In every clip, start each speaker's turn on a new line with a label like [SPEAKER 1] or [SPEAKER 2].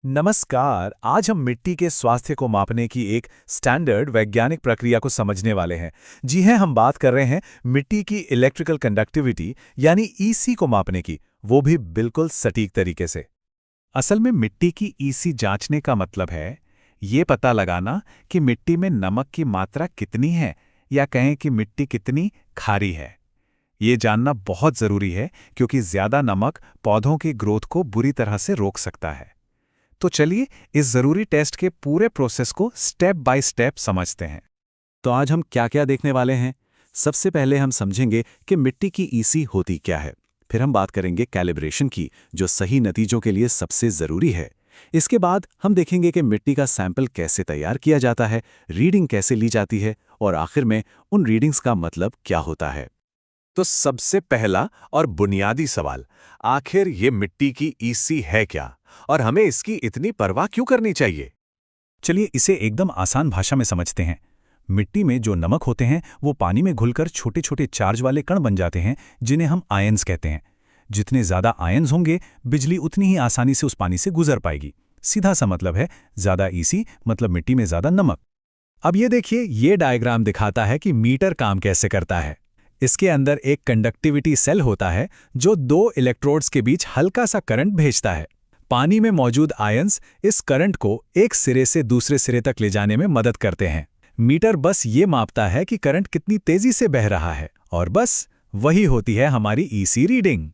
[SPEAKER 1] नमस्कार। आज हम मिट्टी के स्वास्थ्य को मापने की एक स्टैंडर्ड वैज्ञानिक प्रक्रिया को समझने वाले हैं। जी हैं, हम बात कर रहे हैं मिट्टी की इलेक्ट्रिकल कंडक्टिविटी यानी ईसी को मापने की, वो भी बिल्कुल सटीक तरीके से। असल में मिट्टी की ईसी जांचने का मतलब है ये पता लगाना कि मिट्टी में नमक की मात्रा कितनी है, या कहें कि मिट्टी कितनी खारी है। ये जानना बहुत जरूरी है क्योंकि ज्यादा नमक पौधों की ग्रोथ को बुरी तरह से रोक सकता है। तो चलिए इस जरूरी टेस्ट के पूरे प्रोसेस को स्टेप बाय स्टेप समझते हैं। तो आज हम क्या क्या देखने वाले हैं? सबसे पहले हम समझेंगे कि मिट्टी की ईसी होती क्या है। फिर हम बात करेंगे कैलिब्रेशन की, जो सही नतीजों के लिए सबसे जरूरी है। इसके बाद हम देखेंगे कि मिट्टी का सैंपल कैसे तैयार किया जाता है, रीडिंग कैसे ली जाती है, और आखिर में उन रीडिंग्स का मतलब क्या होता है। तो सबसे पहला और बुनियादी सवाल, आखिर ये मिट्टी की ईसी है क्या और हमें इसकी इतनी परवाह क्यों करनी चाहिए? चलिए इसे एकदम आसान भाषा में समझते हैं। मिट्टी में जो नमक होते हैं वो पानी में घुलकर छोटे छोटे चार्ज वाले कण बन जाते हैं, जिन्हें हम आयंस कहते हैं। जितने ज्यादा आयंस होंगे, बिजली उतनी ही आसानी से उस पानी से गुजर पाएगी। सीधा सा मतलब है, ज्यादा ईसी मतलब मिट्टी में ज्यादा नमक। अब ये देखिए, ये डायग्राम दिखाता है कि मीटर काम कैसे करता है। इसके अंदर एक कंडक्टिविटी सेल होता है जो दो इलेक्ट्रोड्स के बीच हल्का सा करंट भेजता है। पानी में मौजूद आयंस इस करंट को एक सिरे से दूसरे सिरे तक ले जाने में मदद करते हैं। मीटर बस ये मापता है कि करंट कितनी तेजी से बह रहा है, और बस वही होती है हमारी ईसी रीडिंग।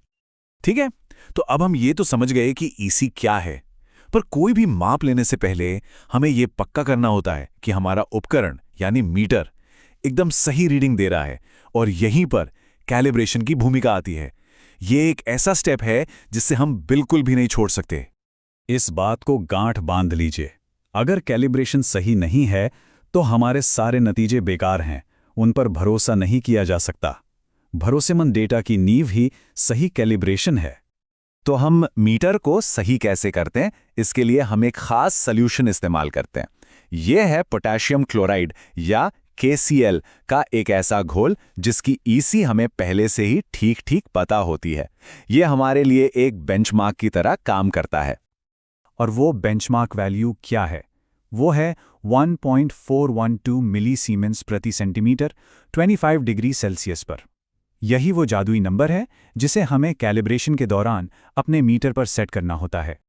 [SPEAKER 1] ठीक है, तो अब हम ये तो समझ गए कि ईसी क्या है, पर कोई भी माप लेने से पहले हमें ये पक्का करना होता है कि हमारा उपकरण यानी मीटर एकदम सही रीडिंग दे रहा है, और यहीं पर कैलिब्रेशन की भूमिका आती है। ये एक ऐसा स्टेप है जिससे हम बिल्कुल भी नहीं छोड़ सकते। इस बात को गांठ बांध लीजिए, अगर कैलिब्रेशन सही नहीं है तो हमारे सारे नतीजे बेकार हैं, उन पर भरोसा नहीं किया जा सकता। भरोसेमंद डेटा की नींव ही सही कैलिब्रेशन है। तो हम मीटर को सही कैसे करते हैं, इसके लिए हम एक खास सॉल्यूशन इस्तेमाल करते हैं। यह है पोटेशियम क्लोराइड या KCl का एक ऐसा घोल जिसकी ईसी हमें पहले से ही ठीक ठीक पता होती है। यह हमारे लिए एक बेंचमार्क की तरह काम करता है। और वो बेंचमार्क वैल्यू क्या है? वो है 1.412 मिलीसीमेंस प्रति सेंटीमीटर 25 डिग्री सेल्सियस पर। यही वो जादुई नंबर है जिसे हमें कैलिब्रेशन के दौरान अपने मीटर पर सेट करना होता है।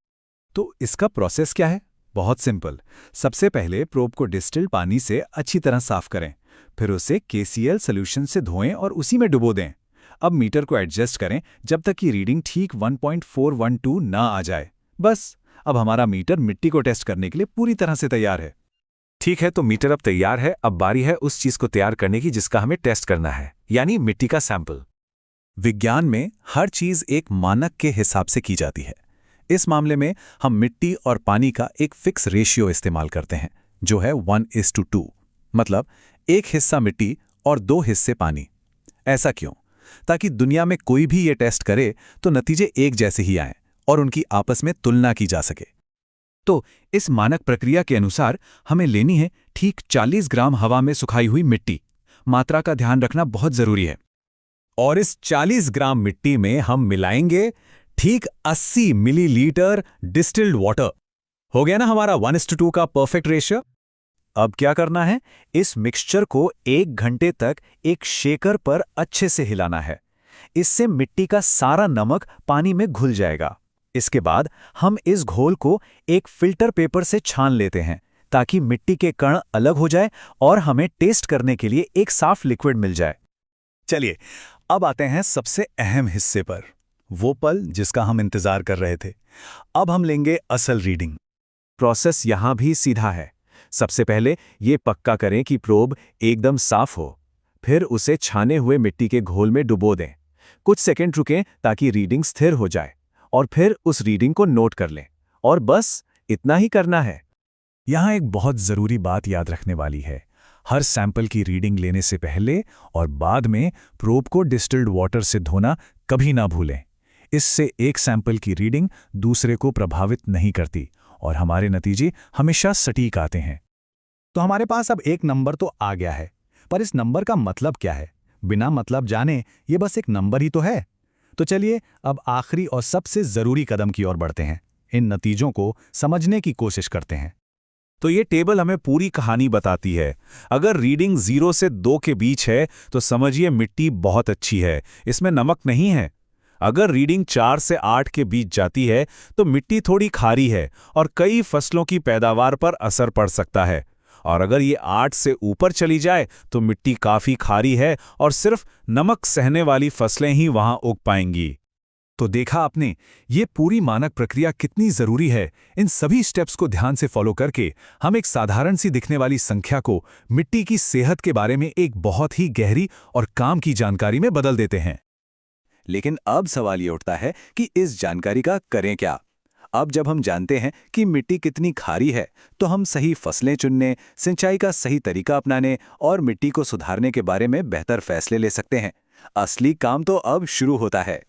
[SPEAKER 1] तो इसका प्रोसेस क्या है? बहुत सिंपल। सबसे पहले प्रोब को डिस्टिल्ड पानी से अच्छी तरह साफ करें, फिर उसे KCl सॉल्यूशन से धोएं और उसी में डुबो दें। अब मीटर को एडजस्ट करें जब तक कि रीडिंग ठीक 1.412 ना आ जाए। बस, अब हमारा मीटर मिट्टी को टेस्ट करने के लिए पूरी तरह से तैयार है। ठीक है, तो मीटर अब तैयार है। अब बारी है उस चीज को तैयार करने की जिसका हमें टेस्ट करना है, यानी मिट्टी का सैंपल। विज्ञान में हर चीज एक मानक के हिसाब से की जाती है। इस मामले में हम मिट्टी और पानी का एक फिक्स रेशियो इस्तेमाल करते हैं, जो है 1:2, मतलब एक हिस्सा मिट्टी और 2 हिस्से पानी। ऐसा क्यों? ताकि दुनिया में कोई भी ये टेस्ट करे तो नतीजे एक जैसे ही आएं और उनकी आपस में तुलना की जा सके। तो इस मानक प्रक्रिया के अनुसार हमें लेनी है ठीक 40 ग्राम हवा में सुखाई हुई मिट्टी। मात्रा का ध्यान रखना बहुत जरूरी है। और इस 40 ग्राम मिट्टी में हम मिलाएंगे ठीक 80 मिलीलीटर डिस्टिल्ड वाटर। हो गया ना हमारा 1:2 का परफेक्ट रेशियो। अब क्या करना है? इस मिक्सचर को 1 घंटे तक एक शेकर पर अच्छे से हिलाना है। इससे मिट्टी का सारा नमक पानी में घुल जाएगा। इसके बाद हम इस घोल को एक फिल्टर पेपर से छान लेते हैं ताकि मिट्टी के कण अलग हो जाए और हमें टेस्ट करने के लिए एक साफ लिक्विड मिल जाए। चलिए, अब आते हैं सबसे अहम हिस्से पर, वो पल जिसका हम इंतजार कर रहे थे। अब हम लेंगे असल रीडिंग। प्रोसेस यहां भी सीधा है। सबसे पहले ये पक्का करें कि प्रोब एकदम साफ हो, फिर उसे छाने हुए मिट्टी के घोल में डुबो दें। कुछ सेकंड रुकें ताकि रीडिंग स्थिर हो जाए, और फिर उस रीडिंग को नोट कर लें। और बस इतना ही करना है। यहां एक बहुत जरूरी बात याद रखने वाली है। हर सैंपल की रीडिंग लेने से पहले और बाद में प्रोब को डिस्टिल्ड वाटर से धोना कभी ना भूलें। इससे एक सैंपल की रीडिंग दूसरे को प्रभावित नहीं करती और हमारे नतीजे हमेशा सटीक आते हैं। तो हमारे पास अब एक नंबर तो आ गया है, पर इस नंबर का मतलब क्या है? बिना मतलब जाने ये बस एक नंबर ही तो है। तो चलिए अब आखिरी और सबसे जरूरी कदम की ओर बढ़ते हैं, इन नतीजों को समझने की कोशिश करते हैं। तो ये टेबल हमें पूरी कहानी बताती है। अगर रीडिंग 0 से 2 के बीच है तो समझिए मिट्टी बहुत अच्छी है, इसमें नमक नहीं है। अगर रीडिंग 4 से 8 के बीच जाती है तो मिट्टी थोड़ी खारी है और कई फसलों की पैदावार पर असर पड़ सकता है। और अगर ये 8 से ऊपर चली जाए तो मिट्टी काफ़ी खारी है और सिर्फ नमक सहने वाली फसलें ही वहां उग पाएंगी। तो देखा आपने, ये पूरी मानक प्रक्रिया कितनी जरूरी है। इन सभी स्टेप्स को ध्यान से फॉलो करके हम एक साधारण सी दिखने वाली संख्या को मिट्टी की सेहत के बारे में एक बहुत ही गहरी और काम की जानकारी में बदल देते हैं।
[SPEAKER 2] लेकिन अब सवाल ये उठता है कि इस जानकारी का करें क्या? अब जब हम जानते हैं कि मिट्टी कितनी खारी है, तो हम सही फसलें चुनने, सिंचाई का सही तरीका अपनाने और मिट्टी को सुधारने के बारे में बेहतर फैसले ले सकते हैं। असली काम तो अब शुरू होता है।